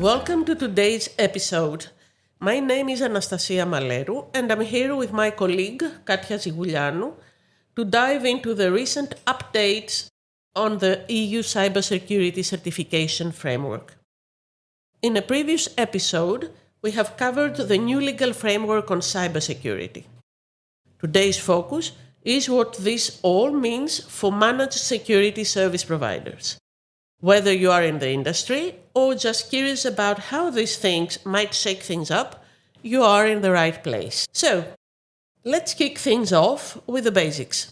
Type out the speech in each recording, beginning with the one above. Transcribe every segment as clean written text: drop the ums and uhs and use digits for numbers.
Welcome to today's episode. My name is Anastasia Mallerou and I'm here with my colleague Katia Zigoulianou to dive into the recent updates on the EU Cybersecurity Certification Framework. In a previous episode, we have covered the new legal framework on cybersecurity. Today's focus is what this all means for managed security service providers. Whether you are in the industry or just curious about how these things might shake things up, you are in the right place. So, let's kick things off with the basics.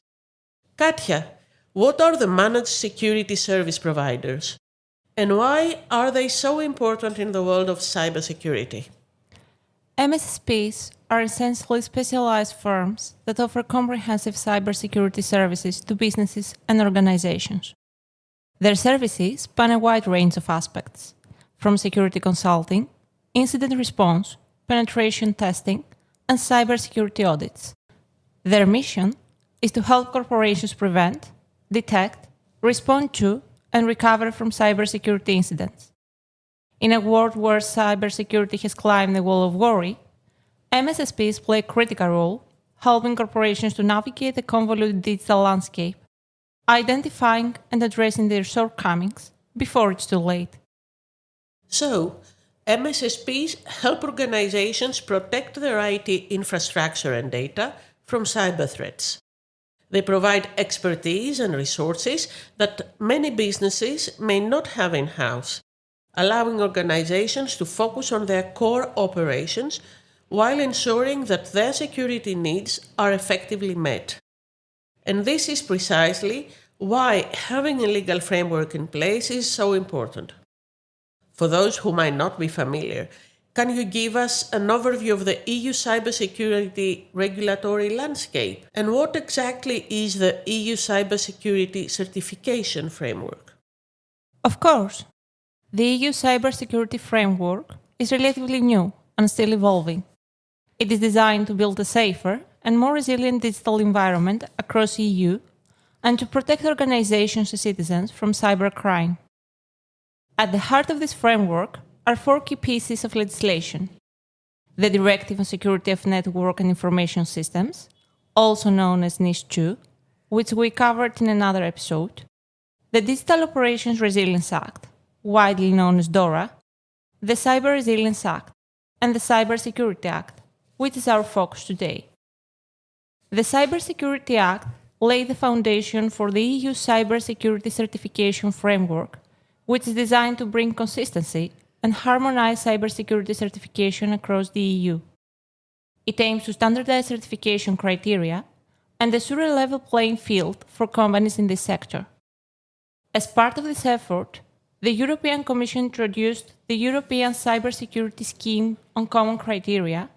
Katia, what are the managed security service providers? And why are they so important in the world of cybersecurity? MSSPs are essentially specialized firms that offer comprehensive cybersecurity services to businesses and organizations. Their services span a wide range of aspects, from security consulting, incident response, penetration testing, and cybersecurity audits. Their mission is to help corporations prevent, detect, respond to, and recover from cybersecurity incidents. In a world where cybersecurity has climbed the wall of worry, MSSPs play a critical role, helping corporations to navigate the convoluted digital landscape, identifying and addressing their shortcomings before it's too late. So, MSSPs help organizations protect their IT infrastructure and data from cyber threats. They provide expertise and resources that many businesses may not have in-house, allowing organizations to focus on their core operations while ensuring that their security needs are effectively met. And this is precisely why having a legal framework in place is so important. For those who might not be familiar, can you give us an overview of the EU cybersecurity regulatory landscape? And what exactly is the EU Cybersecurity Certification Framework? Of course, the EU Cybersecurity Framework is relatively new and still evolving. It is designed to build a safer and more resilient digital environment across EU and to protect organizations and citizens from cybercrime. At the heart of this framework are four key pieces of legislation: the Directive on Security of Network and Information Systems, also known as NIS2, which we covered in another episode, the Digital Operations Resilience Act, widely known as DORA, the Cyber Resilience Act, and the Cybersecurity Act, which is our focus today. The Cybersecurity Act laid the foundation for the EU Cybersecurity Certification Framework, which is designed to bring consistency and harmonize cybersecurity certification across the EU. It aims to standardize certification criteria and ensure a level playing field for companies in this sector. As part of this effort, the European Commission introduced the European Cybersecurity Scheme on Common Criteria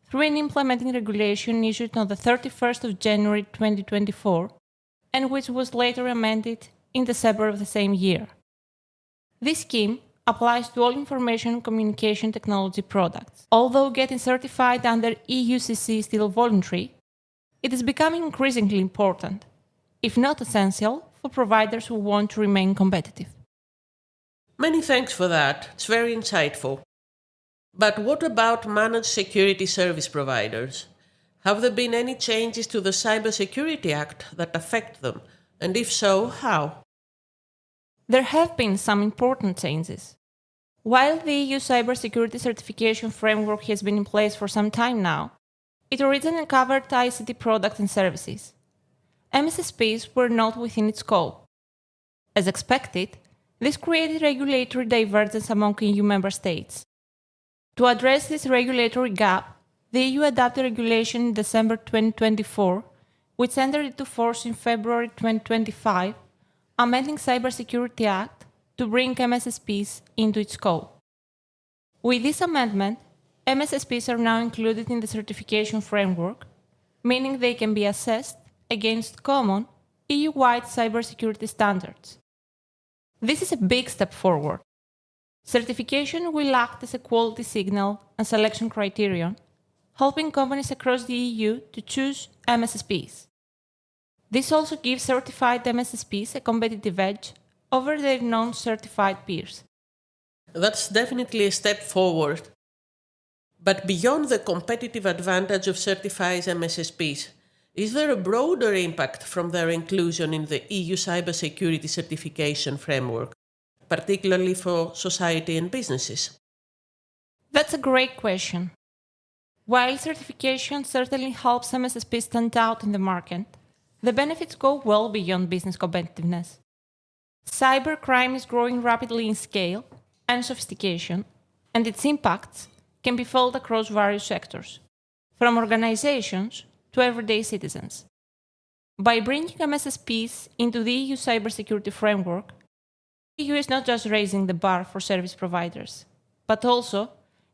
through an implementing regulation issued on the 31st of January 2024, and which was later amended in December of the same year. This scheme applies to all information and communication technology products. Although getting certified under EUCC is still voluntary, it is becoming increasingly important, if not essential, for providers who want to remain competitive. Many thanks for that. It's very insightful. But what about managed security service providers? Have there been any changes to the Cybersecurity Act that affect them? And if so, how? There have been some important changes. While the EU Cybersecurity Certification Framework has been in place for some time now, it originally covered ICT products and services. MSSPs were not within its scope. As expected, this created regulatory divergence among EU member states. To address this regulatory gap, the EU adopted regulation in December 2024, which entered into force in February 2025, amending Cybersecurity Act to bring MSSPs into its scope. With this amendment, MSSPs are now included in the certification framework, meaning they can be assessed against common EU-wide cybersecurity standards. This is a big step forward. Certification will act as a quality signal and selection criterion, helping companies across the EU to choose MSSPs. This also gives certified MSSPs a competitive edge over their non-certified peers. That's definitely a step forward. But beyond the competitive advantage of certified MSSPs, is there a broader impact from their inclusion in the EU Cybersecurity Certification Framework, particularly for society and businesses? That's a great question. While certification certainly helps MSSP stand out in the market, the benefits go well beyond business competitiveness. Cybercrime is growing rapidly in scale and sophistication, and its impacts can be felt across various sectors, from organizations to everyday citizens. By bringing MSSPs into the EU Cybersecurity Framework, the EU is not just raising the bar for service providers, but also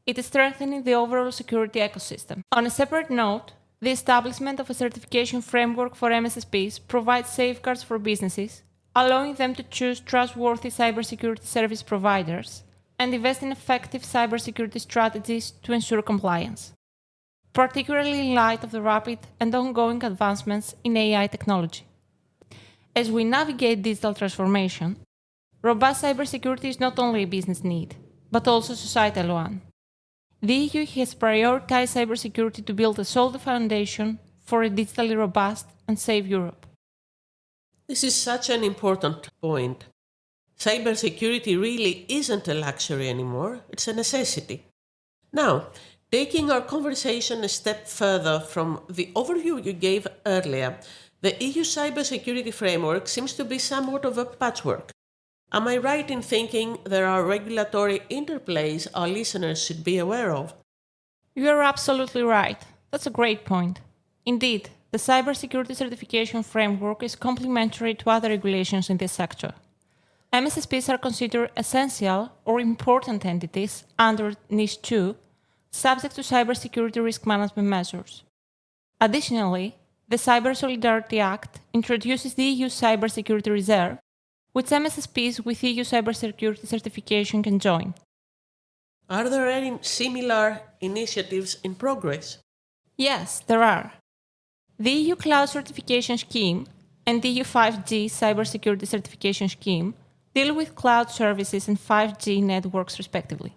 it is strengthening the overall security ecosystem. On a separate note, the establishment of a certification framework for MSSPs provides safeguards for businesses, allowing them to choose trustworthy cybersecurity service providers and invest in effective cybersecurity strategies to ensure compliance, particularly in light of the rapid and ongoing advancements in AI technology. As we navigate digital transformation, robust cybersecurity is not only a business need, but also a societal one. The EU has prioritized cybersecurity to build a solid foundation for a digitally robust and safe Europe. This is such an important point. Cybersecurity really isn't a luxury anymore, it's a necessity. Now, taking our conversation a step further from the overview you gave earlier, the EU Cybersecurity Framework seems to be somewhat of a patchwork. Am I right in thinking there are regulatory interplays our listeners should be aware of? You are absolutely right. That's a great point. Indeed, the Cybersecurity Certification Framework is complementary to other regulations in this sector. MSSPs are considered essential or important entities under Niche 2, subject to cybersecurity risk management measures. Additionally, the Cyber Solidarity Act introduces the EU Cybersecurity Reserve, which MSSPs with EU cybersecurity certification can join. Are there any similar initiatives in progress? Yes, there are. The EU Cloud Certification Scheme and the EU 5G Cybersecurity Certification Scheme deal with cloud services and 5G networks respectively.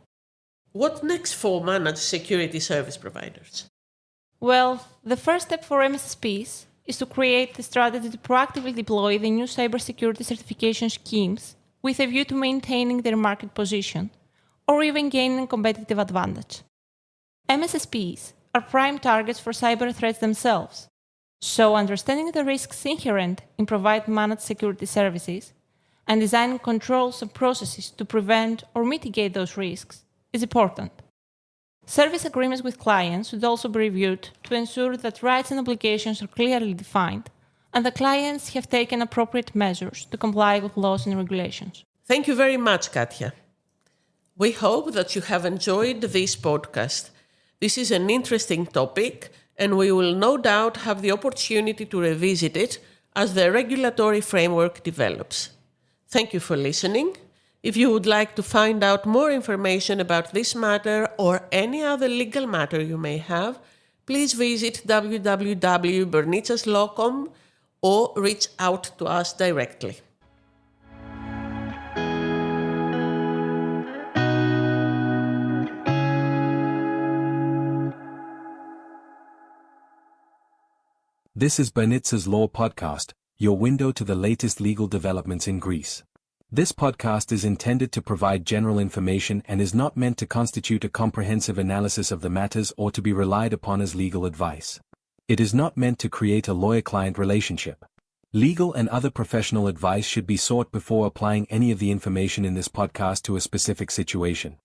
What next for managed security service providers? Well, the first step for MSSPs is to create a strategy to proactively deploy the new cybersecurity certification schemes with a view to maintaining their market position or even gaining a competitive advantage. MSSPs are prime targets for cyber threats themselves, so understanding the risks inherent in providing managed security services and designing controls and processes to prevent or mitigate those risks is important. Service agreements with clients should also be reviewed to ensure that rights and obligations are clearly defined and the clients have taken appropriate measures to comply with laws and regulations. Thank you very much, Katia. We hope that you have enjoyed this podcast. This is an interesting topic, and we will no doubt have the opportunity to revisit it as the regulatory framework develops. Thank you for listening. If you would like to find out more information about this matter or any other legal matter you may have, please visit www.bernitsaslaw.com or reach out to us directly. This is Bernitsa's Law Podcast, your window to the latest legal developments in Greece. This podcast is intended to provide general information and is not meant to constitute a comprehensive analysis of the matters or to be relied upon as legal advice. It is not meant to create a lawyer-client relationship. Legal and other professional advice should be sought before applying any of the information in this podcast to a specific situation.